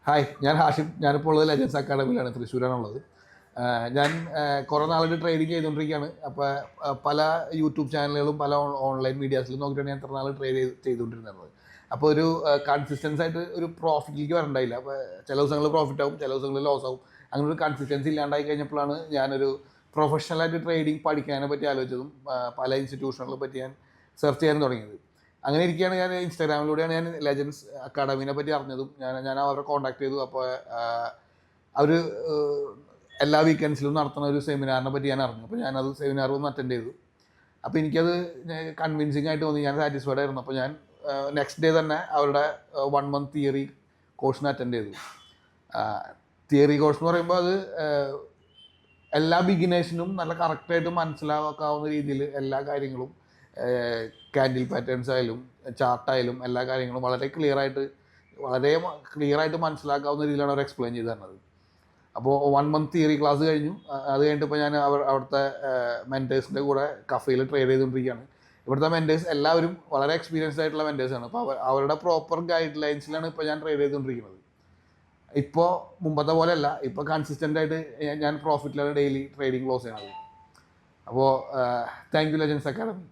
Hi, ഞാൻ ഹാഷിം. ഞാനിപ്പോൾ ഉള്ളത് ലെജൻസ് അക്കാഡമിയിലാണ്, തൃശ്ശൂരാണുള്ളത്. ഞാൻ കുറേ നാളായിട്ട് ട്രേഡിങ് ചെയ്തുകൊണ്ടിരിക്കുകയാണ്. അപ്പോൾ പല യൂട്യൂബ് ചാനലുകളും പല ഓൺലൈൻ മീഡിയാസിലും നോക്കിയിട്ടാണ് ഞാൻ ഇത്ര നാൾ ട്രേഡ് ചെയ്തുകൊണ്ടിരുന്നത്. അപ്പോൾ ഒരു കൺസിസ്റ്റൻസ് ആയിട്ട് ഒരു പ്രോഫിറ്റിലേക്ക് വരണ്ടായില്ല. അപ്പോൾ ചില ദിവസങ്ങളിൽ പ്രോഫിറ്റ് ആവും, ചില ദിവസങ്ങളിൽ ലോസ് ആവും. അങ്ങനെ ഒരു കൺസിസ്റ്റൻസി ഇല്ലാണ്ടായി കഴിഞ്ഞപ്പോഴാണ് ഞാനൊരു പ്രൊഫഷണലായിട്ട് ട്രേഡിങ് പഠിക്കാനെ പറ്റി ആലോചിച്ചതും പല ഇൻസ്റ്റിറ്റ്യൂഷനുകളെ പറ്റി ഞാൻ സെർച്ച് ചെയ്യാൻ തുടങ്ങിയത്. അങ്ങനെ ഇരിക്കുകയാണ് ഞാൻ ഇൻസ്റ്റാഗ്രാമിലൂടെയാണ് ഞാൻ ലെജൻസ് അക്കാഡമീനെ പറ്റി അറിഞ്ഞതും ഞാൻ അവരെ കോൺടാക്ട് ചെയ്തു. അപ്പോൾ അവർ എല്ലാ വീക്കെൻഡ്സിലും നടത്തുന്ന ഒരു സെമിനാറിനെ പറ്റി ഞാൻ അറിഞ്ഞു. അപ്പോൾ ഞാനത് സെമിനാർ ഒന്ന് അറ്റൻഡ് ചെയ്തു. അപ്പോൾ എനിക്കത് കൺവിൻസിങ് ആയിട്ട് തോന്നി, ഞാൻ സാറ്റിസ്ഫൈഡ് ആയിരുന്നു. അപ്പോൾ ഞാൻ നെക്സ്റ്റ് ഡേ തന്നെ അവരുടെ 1 month തിയറി കോഴ്സിന് അറ്റൻഡ് ചെയ്തു. തിയറി കോഴ്സ് എന്ന് പറയുമ്പോൾ അത് എല്ലാ ബിഗിനേഴ്സിനും നല്ല കറക്റ്റായിട്ട് മനസ്സിലാക്കാവുന്ന രീതിയിൽ എല്ലാ കാര്യങ്ങളും, ക്യാൻഡിൽ പാറ്റേൺസ് ആയാലും ചാർട്ടായാലും എല്ലാ കാര്യങ്ങളും വളരെ ക്ലിയർ ആയിട്ട് മനസ്സിലാക്കാവുന്ന രീതിയിലാണ് അവർ എക്സ്പ്ലെയിൻ ചെയ്ത് തരുന്നത്. അപ്പോൾ 1 month തിയറി ക്ലാസ് കഴിഞ്ഞു. അത് കഴിഞ്ഞിട്ട് ഇപ്പോൾ ഞാൻ അവിടുത്തെ മെൻറ്റേഴ്സിൻ്റെ കൂടെ കഫേയിൽ ട്രേഡ് ചെയ്തുകൊണ്ടിരിക്കുകയാണ്. ഇവിടുത്തെ മെൻറ്റേഴ്സ് എല്ലാവരും വളരെ എക്സ്പീരിയൻസ്ഡ് ആയിട്ടുള്ള മെൻറ്റേഴ്സാണ്. അപ്പോൾ അവരുടെ പ്രോപ്പർ ഗൈഡ് ലൈൻസിലാണ് ഇപ്പോൾ ഞാൻ ട്രേഡ് ചെയ്തുകൊണ്ടിരിക്കുന്നത്. ഇപ്പോൾ മുമ്പത്തെ പോലെയല്ല, ഇപ്പോൾ കൺസിസ്റ്റൻ്റ് ആയിട്ട് ഞാൻ പ്രോഫിറ്റിലാണ് ഡെയിലി ട്രേഡിങ് ക്ലോസ് ചെയ്യുന്നത്. അപ്പോൾ താങ്ക് യു ലെജൻസ് അക്കാഡമി.